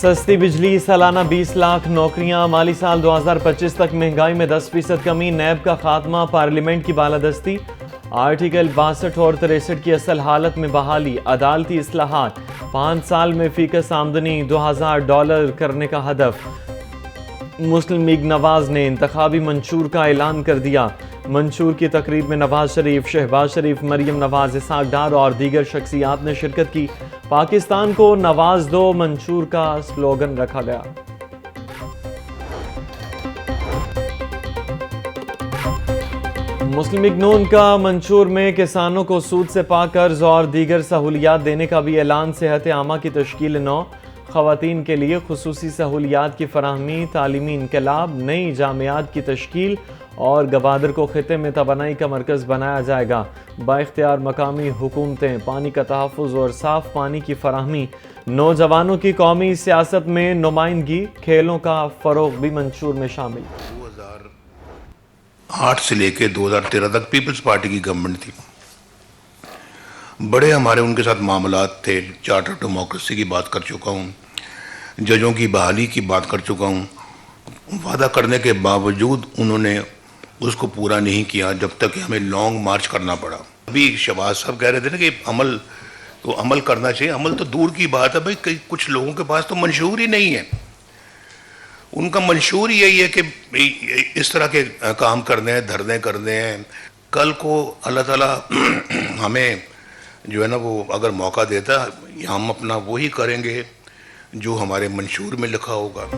सस्ती बिजली, सालाना 20 लाख नौकरियां, माली साल 2025 तक महंगाई में 10% कमी, नैब का खात्मा, पार्लियामेंट की बालादस्ती, आर्टिकल 62 और 63 की असल हालत में बहाली, अदालती इस्लाहात, 5 साल में फीकस आमदनी $2000 करने का हदफ। मुस्लिम लीग नवाज ने इंतखाबी मंशूर का ऐलान कर दिया। मंशूर की तकरीब में नवाज शरीफ, शहबाज शरीफ, मरियम नवाज, इसहाक डार और दीगर शख्सियात ने शिरकत की। पाकिस्तान को नवाज दो मंशूर का स्लोगन रखा गया। मुस्लिम लीग नून का मंशूर में किसानों को सूद से पाक कर्ज और दीगर सहूलियात देने का भी ऐलान। सेहत आमा की तश्कील 9, ख़वातीन के लिए खुसूसी सहूलियात की फराहमी, तालीमी इनकलाब, नई जामियात की तश्कील और गवादर को खिते में तवानाई का मरकज़ बनाया जाएगा। बाइख्तियार मकामी हुकूमतें पानी का तहफ़्फ़ुज़ और साफ़ पानी की फराहमी, नौजवानों की कौमी सियासत में नुमाइंदगी, खेलों का फ़रोग़ भी मंशूर में शामिल। 2008 से लेकर 2013 तक पीपल्स पार्टी की गवर्नमेंट थी। बड़े हमारे उनके साथ मामलात थे। चार्टर डेमोक्रेसी की बात कर चुका हूँ, जजों की बहाली की बात कर चुका हूँ। वादा करने के बावजूद उन्होंने उसको पूरा नहीं किया, जब तक कि हमें लॉन्ग मार्च करना पड़ा। अभी शहबाज साहब कह रहे थे ना कि अमल करना चाहिए। अमल तो दूर की बात है भाई, कई कुछ लोगों के पास तो मंशूर ही नहीं है। उनका मंशूर यही है कि इस तरह के काम करने हैं, धरने करने हैं। कल को अल्लाह ताला हमें जो है ना वो अगर मौका देता, हम अपना वही करेंगे जो हमारे मंशूर में लिखा होगा।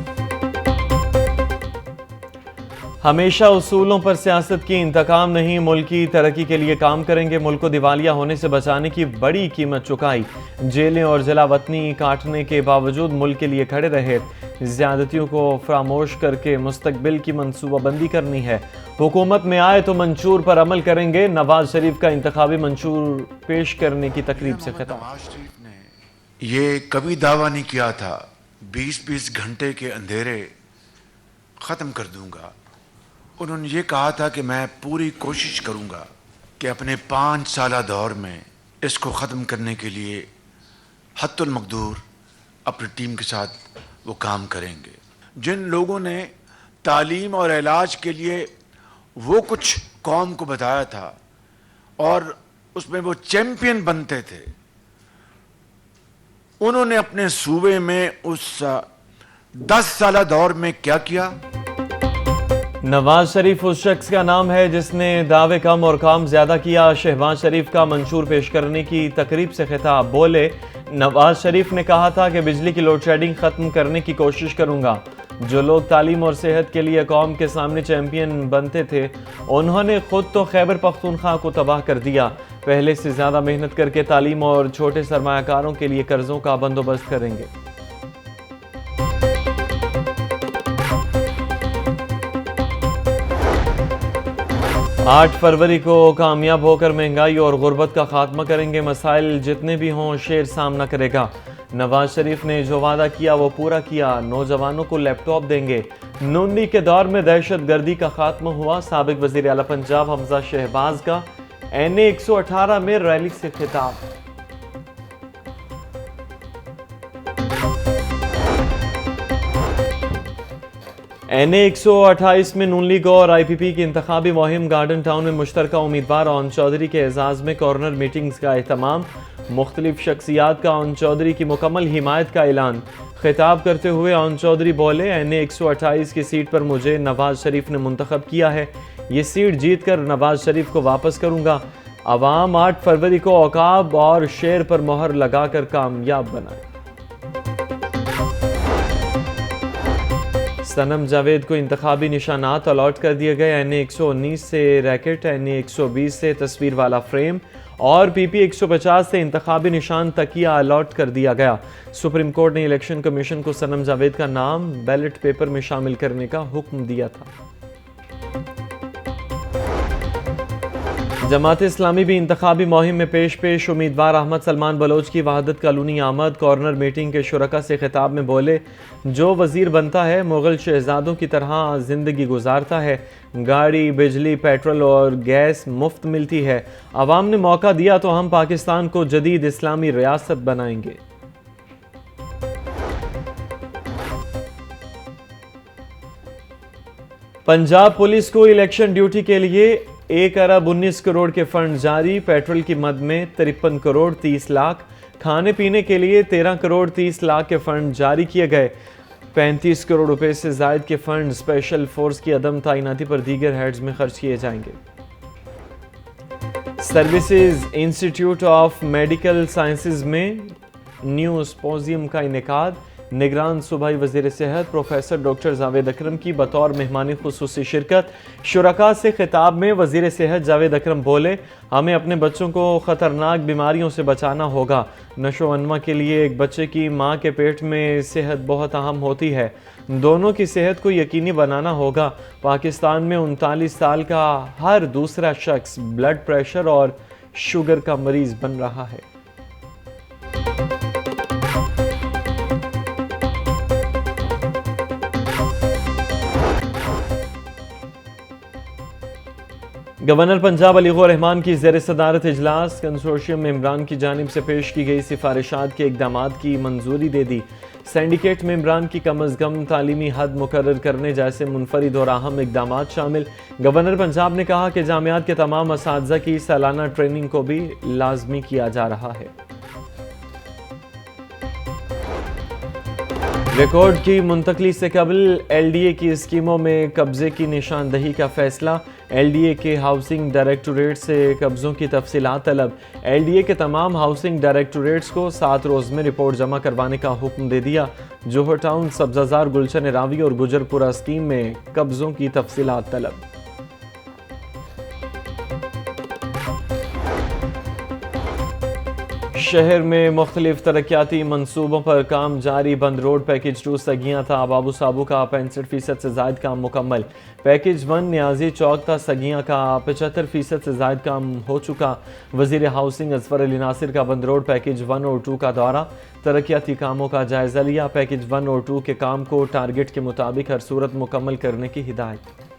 हमेशा उसूलों पर सियासत की, इंतकाम नहीं, मुल्क की तरक्की के लिए काम करेंगे। मुल्क को दिवालिया होने से बचाने की बड़ी कीमत चुकाई। जेलें और जिला वतनी काटने के बावजूद मुल्क के लिए खड़े रहे। ज़्यादतियों को फरामोश करके मुस्तकबिल की मनसूबाबंदी करनी है। हुकूमत में आए तो मंशूर पर अमल करेंगे। नवाज शरीफ का इंतखाबी मंशूर पेश करने की तकरीब से खिताब। नवाज शरीफ ने ये कभी दावा नहीं किया था 20-20 घंटे के अंधेरे ख़त्म कर दूंगा। उन्होंने ये कहा था कि मैं पूरी कोशिश करूंगा कि अपने 5 साला दौर में इसको ख़त्म करने के लिए हत्तुल मकदूर अपनी टीम के साथ वो काम करेंगे। जिन लोगों ने तालीम और इलाज के लिए वो कुछ कौम को बताया था और उसमें वो चैंपियन बनते थे, उन्होंने अपने सूबे में उस 10 साला दौर में क्या किया? नवाज शरीफ उस शख्स का नाम है जिसने दावे कम और काम ज्यादा किया। शहबाज शरीफ का मंशूर पेश करने की तकरीब से खिताब। बोले, नवाज शरीफ ने कहा था कि बिजली की लोड शेडिंग खत्म करने की कोशिश करूंगा। जो लोग तालीम और सेहत के लिए कौम के सामने चैंपियन बनते थे, उन्होंने खुद तो खैबर पख्तूनख्वा को तबाह कर दिया। पहले से ज्यादा मेहनत करके तालीम और छोटे सरमायाकारों के लिए कर्जों का बंदोबस्त करेंगे। 8 फरवरी को कामयाब होकर महंगाई और गुर्बत का खात्मा करेंगे। मसाइल जितने भी हों शेर सामना करेगा। नवाज शरीफ ने जो वादा किया वो पूरा किया। नौजवानों को लैपटॉप देंगे। नून लीग के दौर में दहशत गर्दी का खात्मा हुआ। साबिक वजीर आला पंजाब हमजा शहबाज का NA 118 में रैली से खिताब। NA 128 में नून लीग और IPP की इंतखाबी मुहिम। गार्डन टाउन में मुश्तरका उम्मीदवार ओन चौधरी के एजाज में कॉर्नर मीटिंग्स का एहतमाम। मुख्तलिफ शख्सियात का ओन चौधरी की मुकम्मल हिमायत का ऐलान। खिताब करते हुए ओन चौधरी बोले, NA 128 की सीट पर मुझे नवाज शरीफ ने मुंतखब किया है। ये सीट जीत कर नवाज शरीफ को वापस करूंगा। अवाम 8 फरवरी को औकाब और शेर पर मोहर लगाकर कामयाब बनाए। सनम जावेद को इंतखाबी निशानात अलॉट कर दिए गए। NA 119 से रैकेट, NA 120 से तस्वीर वाला फ्रेम और PP 150 से इंतखाबी निशान तकिया अलॉट कर दिया गया। सुप्रीम कोर्ट ने इलेक्शन कमीशन को सनम जावेद का नाम बैलेट पेपर में शामिल करने का हुक्म दिया था। जमात इस्लामी भी इंतखाबी मुहिम में पेश। उम्मीदवार अहमद सलमान बलोच की वहादत कॉलोनी आमद। कॉर्नर मीटिंग के शुरका से खिताब में बोले, जो वजीर बनता है मुगल शहजादों की तरह जिंदगी गुजारता है। गाड़ी, बिजली, पेट्रोल और गैस मुफ्त मिलती है। अवाम ने मौका दिया तो हम पाकिस्तान को जदीद इस्लामी रियासत बनाएंगे। पंजाब पुलिस को इलेक्शन ड्यूटी के लिए 1 अरब 19 करोड़ के फंड जारी। पेट्रोल की मद में 53 करोड़ 30 लाख, खाने पीने के लिए 13 करोड़ 30 लाख के फंड जारी किए गए। 35 करोड़ रुपए से जायद के फंड स्पेशल फोर्स की अदम तैनाती पर दीगर हेड्स में खर्च किए जाएंगे। Services institute of medical sciences में न्यू सिम्पोजियम का इनेकाद। निगरान सूबाई वजीर सेहत प्रोफेसर डॉक्टर जावेद अकरम की बतौर मेहमानी खुसूसी शिरकत। शुरका से खिताब में वजीर सेहत जावेद अकरम बोले, हमें अपने बच्चों को ख़तरनाक बीमारियों से बचाना होगा। नशो अनमा के लिए एक बच्चे की माँ के पेट में सेहत बहुत अहम होती है। दोनों की सेहत को यकीनी बनाना होगा। पाकिस्तान में 39 साल का हर दूसरा शख्स ब्लड प्रेशर और शुगर का मरीज बन रहा है। गवर्नर पंजाब अली रहमान की ज़ेर सदारत इजलास। कंसोर्शियम मेंबरान की जानिब से पेश की गई सिफारिशात के इक़दामात की मंजूरी दे दी। सिंडिकेट मेंबरान की कम अज़ कम तालीमी हद मुकर्रर करने जैसे मुनफरिद और अहम इक़दामात शामिल। गवर्नर पंजाब ने कहा कि जामियात के तमाम असातिज़ा की सालाना ट्रेनिंग को भी लाजमी किया जा रहा है। रिकॉर्ड की मुंतकली से कबल LDA की स्कीमों में कब्जे की निशानदही का फैसला। LDA के हाउसिंग डायरेक्टोरेट से कब्जों की तफसीलात तलब। LDA के तमाम हाउसिंग डायरेक्टोरेट्स को 7 रोज़ में रिपोर्ट जमा करवाने का हुक्म दे दिया। जोहर टाउन, सब्जाजार, गुलशन रावी और गुजरपुरा स्कीम में कब्जों की तफसीलात तलब। शहर में मुख्तलिफ तरक्याती मनसूबों पर काम जारी। बंद रोड पैकेज 2 सगियां था बाबू साबू का 65% से जायद काम मुकम्मल। पैकेज 1 न्याजी चौक था सगियां का 75% से जायद काम हो चुका। वजीर हाउसिंग अजफर अली नासिर का बंद रोड पैकेज 1 और 2 का दौरा, तरक्याती कामों का जायजा लिया। पैकेज 1 और 2 के काम को टारगेट के मुताबिक हर सूरत मुकम्मल करने की हिदायत।